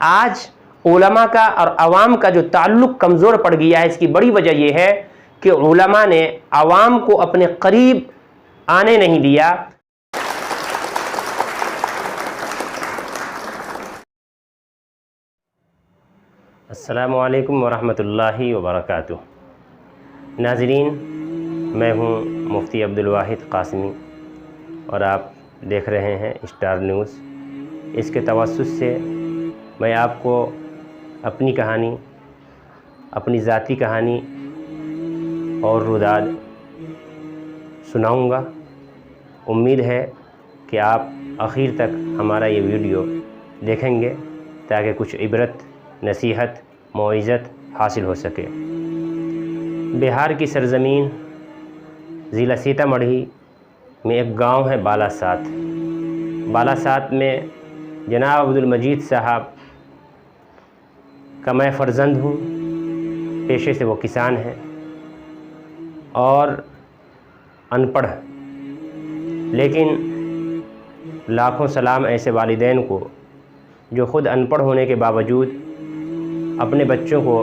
आज उलमा का और अवाम का जो ताल्लुक़ कमज़ोर पड़ गया है, इसकी बड़ी वजह यह है कि उलमा ने अवाम को अपने करीब आने नहीं दिया। अस्सलामु अलैकुम वरहमतुल्लाहि वबरकातुह। नाज़रीन, मैं हूँ मुफ्ती अब्दुल वाहिद क़ासिमी और आप देख रहे हैं स्टार न्यूज़। इसके तवस्सुस से मैं आपको अपनी कहानी, अपनी ज़ाती कहानी और रुदाद सुनाऊंगा। उम्मीद है कि आप आखिर तक हमारा ये वीडियो देखेंगे ताकि कुछ इबरत, नसीहत, मौइज़त हासिल हो सके। बिहार की सरज़मीन ज़िला सीतामढ़ी में एक गांव है बालासात। बालासात में जनाब अब्दुल मजीद साहब का मैं फ़र्जंद हूँ। पेशे से वो किसान हैं और अनपढ़, लेकिन लाखों सलाम ऐसे वालिदैन को जो ख़ुद अनपढ़ होने के बावजूद अपने बच्चों को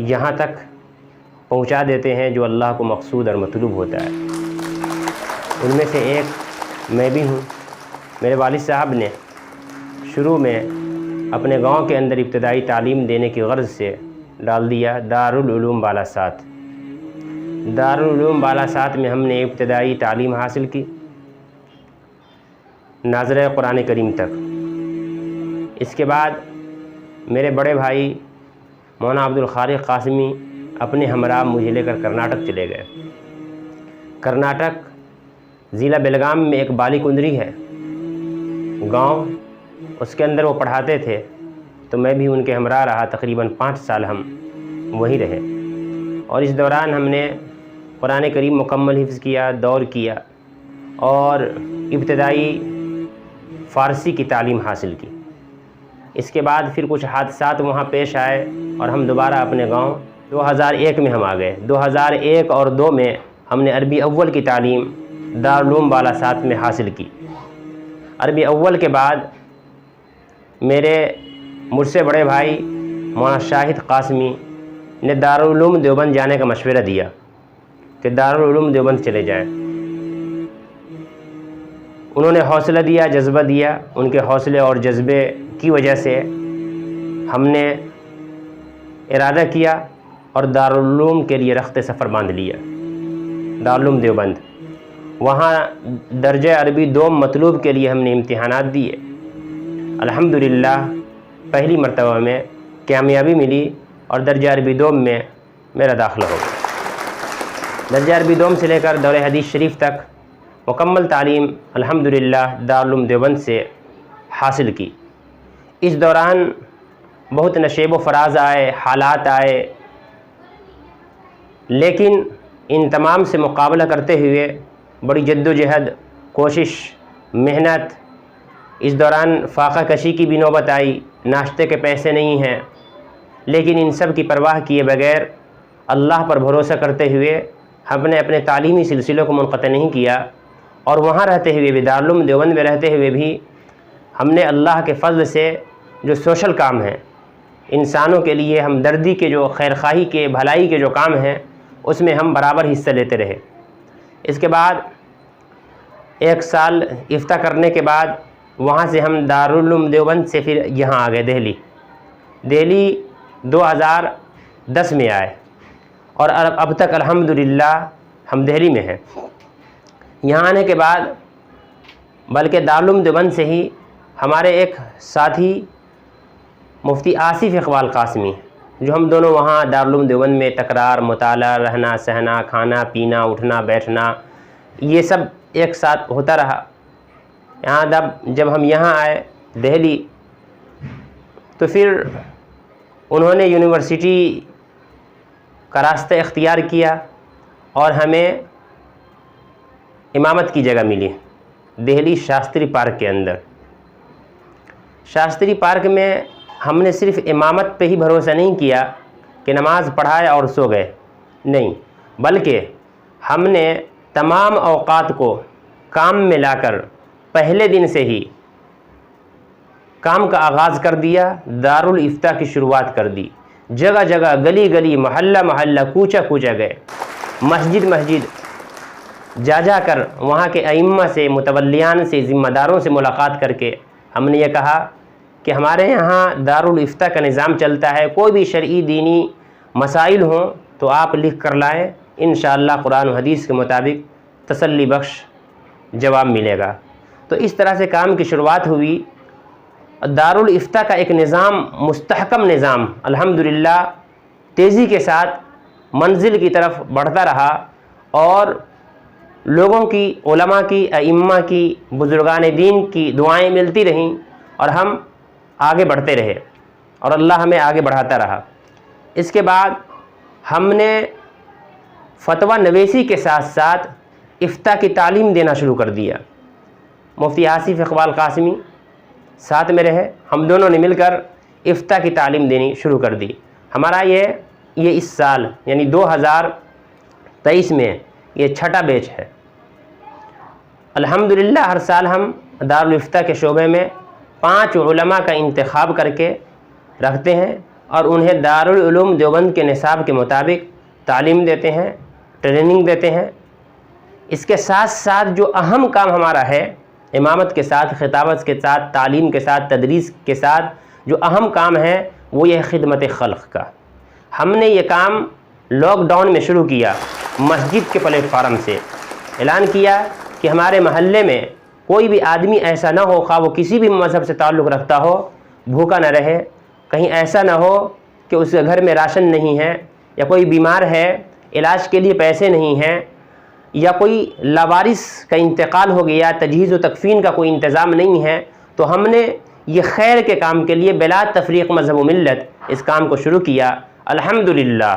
यहाँ तक पहुँचा देते हैं जो अल्लाह को मक़सूद और मतलूब होता है। उनमें से एक मैं भी हूँ। मेरे वालिद साहब ने शुरू में अपने गांव के अंदर इब्तदाई तालीम देने की गर्ज़ से डाल दिया दारुल उलूम बालासात। दारुल उलूम बालासात में हमने इब्तदाई तालीम हासिल की, नाज़रे कुरान करीम तक। इसके बाद मेरे बड़े भाई मौलाना अब्दुल खालिक क़ासिमी अपने हमरा मुझे लेकर कर्नाटक चले गए। कर्नाटक ज़िला बेलगाम में एक बालीकुंद्री है गांव, उसके अंदर वो पढ़ाते थे, तो मैं भी उनके हमरा रहा। तकरीबन 5 साल हम वहीं रहे और इस दौरान हमने कुरान करीम मुकम्मल हिफ्ज़ किया, दौर किया और इब्तदाई फ़ारसी की तालीम हासिल की। इसके बाद फिर कुछ हादसात वहाँ पेश आए और हम दोबारा अपने गांव 2001 में हम आ गए। 2001 और 2 में हमने अरबी अव्वल की तालीम दारुल उलूम बालासात में हासिल की। अरबी अव्वल के बाद मेरे मुझसे बड़े भाई मौलाना शाहिद क़ासिमी ने दारुल उलूम देवबंद जाने का मशवरा दिया कि दारुल उलूम देवबंद चले जाएं। उन्होंने हौसला दिया, जज्बा दिया। उनके हौसले और जज्बे की वजह से हमने इरादा किया और दारुल उलूम के लिए रख्त सफ़र बांध लिया। दारुल उलूम देवबंद, वहाँ दर्जा अरबी 2 मतलूब के लिए हमने इम्तिहानात दिए। अल्हम्दुलिल्लाह पहली मरतबा में कामयाबी मिली और दर्जा अरबी 2 में मेरा दाखिला हो गया। दर्जा अरबी 2 से लेकर दौरे हदीस शरीफ तक मुकम्मल तालीम अल्हम्दुलिल्लाह दारुल उलूम देवबंद से हासिल की। इस दौरान बहुत नशेब व फराज आए, हालात आए, लेकिन इन तमाम से मुकाबला करते हुए बड़ी जद्दोजहद, कोशिश, मेहनत। इस दौरान फाका कशी की भी नौबत आई। नाश्ते के पैसे नहीं हैं, लेकिन इन सब की परवाह किए बगैर अल्लाह पर भरोसा करते हुए हमने अपने तालीमी सिलसिलों को मुनक़ता नहीं किया और वहाँ रहते हुए भी, दारुल उलूम देवबंद में रहते हुए भी हमने अल्लाह के फ़ज़ल से जो सोशल काम हैं, इंसानों के लिए हमदर्दी के, जो खैरखाही के, भलाई के जो काम हैं, उसमें हम बराबर हिस्सा लेते रहे। इसके बाद 1 साल इफ्ता करने के बाद वहाँ से हम दारुल उलूम देवबंद से फिर यहाँ आ गए दिल्ली 2010 में आए और अब तक अल्हम्दुलिल्लाह हम दिल्ली में हैं। यहाँ आने के बाद बल्कि दारुल उलूम देवबंद से ही हमारे एक साथी मुफ्ती आसिफ इकबाल क़ासिमी, जो हम दोनों वहाँ दारुल उलूम देवबंद में तकरार, मुताला, रहना सहना, खाना पीना, उठना बैठना, ये सब एक साथ होता रहा। यहाँ जब हम यहाँ आए दिल्ली, तो फिर उन्होंने यूनिवर्सिटी का रास्ता इख्तियार किया और हमें इमामत की जगह मिली दिल्ली शास्त्री पार्क के अंदर। शास्त्री पार्क में हमने सिर्फ़ इमामत पे ही भरोसा नहीं किया कि नमाज़ पढ़ाए और सो गए, नहीं, बल्कि हमने तमाम औक़ात को काम में लाकर पहले दिन से ही काम का आगाज़ कर दिया, दारुल इफ्ता की शुरुआत कर दी। जगह जगह, गली गली, मोहल्ला मोहल्ला, कूचा कूचा गए, मस्जिद मस्जिद जा कर वहाँ के अइम्मा से, मुतवल्लियान से, ज़िम्मेदारों से मुलाकात करके हमने ये कहा कि हमारे यहाँ दारुल इफ्ता का निज़ाम चलता है, कोई भी शरई दीनी मसाइल हों तो आप लिख कर लाएँ, इंशाअल्लाह कुरान और हदीस के मुताबिक तसल्ली बख्श जवाब मिलेगा। तो इस तरह से काम की शुरुआत हुई। दारुल इफ्ता का एक निज़ाम, मुस्तहकम निज़ाम अल्हम्दुलिल्लाह तेज़ी के साथ मंजिल की तरफ बढ़ता रहा और लोगों की, उलमा की, अइम्मा की, बुज़ुर्गान दीन की दुआएं मिलती रहीं और हम आगे बढ़ते रहे और अल्लाह हमें आगे बढ़ाता रहा। इसके बाद हमने फतवा नवेसी के साथ साथ इफ्ता की तालीम देना शुरू कर दिया। मुफ्ती आसिफ इकबाल कासिमी साथ में रहे, हम दोनों ने मिलकर इफ्ता की तालीम देनी शुरू कर दी। हमारा ये इस साल यानी 2023 में ये छठा बैच है। अल्हम्दुलिल्लाह हर साल हम दारुल इफ्ता के शोबे में 5 उलमा का इंतखाब करके रखते हैं और उन्हें दारुल उलूम देवबंद के निसाब के मुताबिक तालीम देते हैं, ट्रेनिंग देते हैं। इसके साथ साथ जो अहम काम हमारा है, इमामत के साथ, खिताबत के साथ, तालीम के साथ, तदरीस के साथ जो अहम काम है वो ये खिदमत खल्क़ का। हमने ये काम लॉकडाउन में शुरू किया। मस्जिद के प्लेटफार्म से ऐलान किया कि हमारे महल्ले में कोई भी आदमी ऐसा ना हो, खा वो किसी भी मज़हब से ताल्लुक़ रखता हो, भूखा न रहे। कहीं ऐसा ना हो कि उसके घर में राशन नहीं है, या कोई बीमार है, इलाज के लिए पैसे नहीं हैं, या कोई लावारिस का इंतकाल हो गया, तजहीज़ व तकफ़ीन का कोई इंतज़ाम नहीं है। तो हमने ये खैर के काम के लिए बिला तफ़रीक़ मज़हब व मिल्लत इस काम को शुरू किया। अल्हम्दुलिल्लाह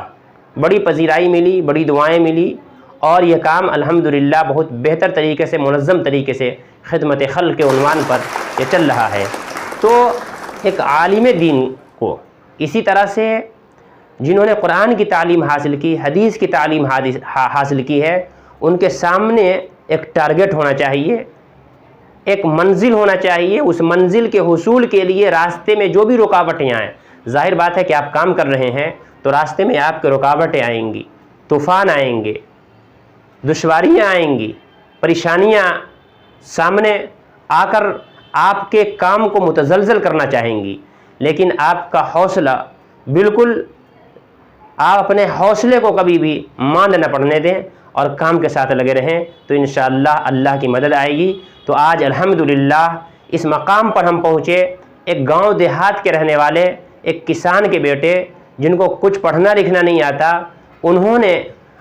बड़ी पजीराई मिली, बड़ी दुआएं मिली और यह काम अल्हम्दुलिल्लाह बहुत बेहतर तरीके से, मुनज़्ज़म तरीके से खिदमत खल्क़ के उन्वान पर ये चल रहा है। तो एक आलिम दीन को इसी तरह से जिन्होंने कुरान की तालीम हासिल की, हदीस की तालीम हासिल की है, उनके सामने एक टारगेट होना चाहिए, एक मंजिल होना चाहिए। उस मंजिल के हुसूल के लिए रास्ते में जो भी रुकावटें आएँ, जाहिर बात है कि आप काम कर रहे हैं तो रास्ते में आपके रुकावटें आएंगी, तूफ़ान आएंगे, दुश्वारियाँ आएंगी, परेशानियाँ सामने आकर आपके काम को मुतज़लज़ल करना चाहेंगी। लेकिन आपका हौसला बिल्कुल, आप अपने हौसले को कभी भी मांद न पड़ने दें और काम के साथ लगे रहें, तो इंशाअल्लाह अल्लाह की मदद आएगी। तो आज अल्हम्दुलिल्लाह इस मकाम पर हम पहुँचे। एक गांव देहात के रहने वाले, एक किसान के बेटे जिनको कुछ पढ़ना लिखना नहीं आता, उन्होंने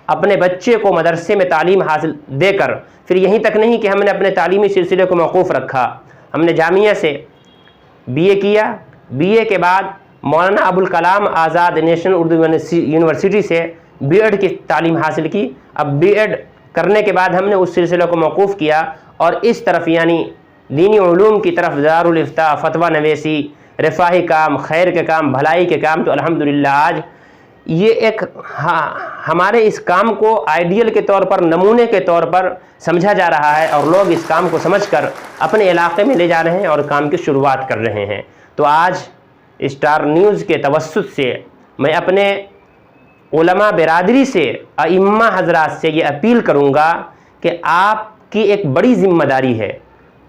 अपने बच्चे को मदरसे में तालीम हासिल देकर, फिर यहीं तक नहीं कि हमने अपने तालीमी सिलसिले को मौकूफ़ रखा, हमने जामिया से BA किया। BA के बाद मौलाना अबुल कलाम आज़ाद नेशनल उर्दू यूनिवर्सिटी से B.Ed की तालीम हासिल की। अब B.Ed करने के बाद हमने उस सिलसिले को मौकूफ़ किया और इस तरफ यानी दीनी उलूम की तरफ दारुल इफ्ता, फतवा नवेसी, रफ़ाही काम, खैर के काम, भलाई के काम, तो अल्हम्दुलिल्लाह आज ये एक हमारे इस काम को आइडियल के तौर पर, नमूने के तौर पर समझा जा रहा है और लोग इस काम को समझकर अपने इलाके में ले जा रहे हैं और काम की शुरुआत कर रहे हैं। तो आज स्टार न्यूज़ के तवस्सुत से मैं अपने उलमा बिरादरी से, अइम्मा हज़रात से ये अपील करूँगा कि आपकी एक बड़ी ज़िम्मेदारी है।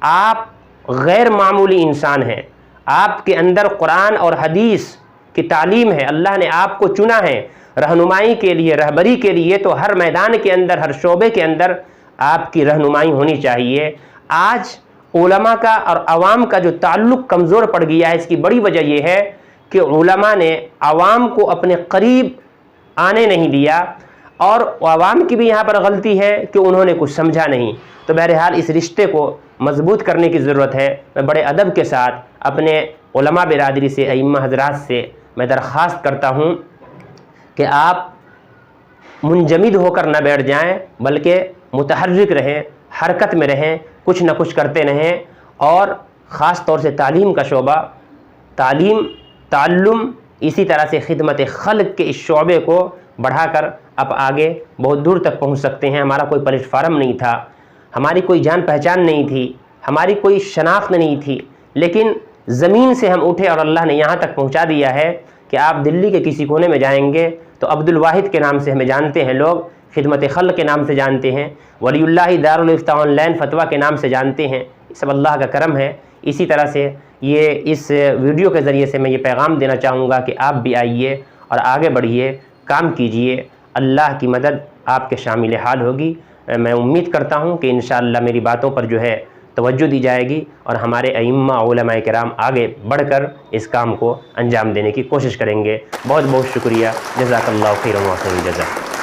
आप गैर मामूली इंसान हैं, आपके अंदर कुरान और हदीस की तालीम है, अल्लाह ने आपको चुना है रहनुमाई के लिए, रहबरी के लिए। तो हर मैदान के अंदर, हर शोबे के अंदर आपकी रहनुमाई होनी चाहिए। आज उलमा का और अवाम का जो ताल्लुक़ कमज़ोर पड़ गया है, इसकी बड़ी वजह यह है कि उलमा ने अवाम को अपने करीब आने नहीं दिया और अवाम की भी यहाँ पर गलती है कि उन्होंने कुछ समझा नहीं। तो बहरहाल इस रिश्ते को मजबूत करने की ज़रूरत है। मैं बड़े अदब के साथ अपने उलमा बिरादरी से, अइम्मा हज़रात से मैं दरख्वास्त करता हूँ कि आप मुंजमिद होकर न बैठ जाएं, बल्कि मुतहर्रिक रहें, हरकत में रहें, कुछ न कुछ करते रहें। और ख़ास तौर से तालीम का शोबा, तालीम, ताल्लुम, इसी तरह से खिदमत खल्क़ के इस शोबे को बढ़ाकर आप आगे बहुत दूर तक पहुँच सकते हैं। हमारा कोई प्लेटफार्म नहीं था, हमारी कोई जान पहचान नहीं थी, हमारी कोई शनाख्त नहीं थी, लेकिन ज़मीन से हम उठे और अल्लाह ने यहाँ तक पहुँचा दिया है कि आप दिल्ली के किसी कोने में जाएंगे तो अब्दुल वाहिद के नाम से हमें जानते हैं लोग, खिदमत खल्क़ के नाम से जानते हैं, वलीउल्लाह दारुल इफ्ता ऑनलाइन फतवा के नाम से जानते हैं। सब अल्लाह का करम है। इसी तरह से ये इस वीडियो के ज़रिए से मैं ये पैगाम देना चाहूँगा कि आप भी आइए और आगे बढ़िए, काम कीजिए, अल्लाह की मदद आपके शामिल हाल होगी। मैं उम्मीद करता हूँ कि इंशाअल्लाह मेरी बातों पर जो है तवज्जो दी जाएगी और हमारे अइम्मा उलमाए किराम आगे बढ़कर इस काम को अंजाम देने की कोशिश करेंगे। बहुत बहुत शुक्रिया। जज़ाकल्लाहु खैरन व अहसन जज़ा।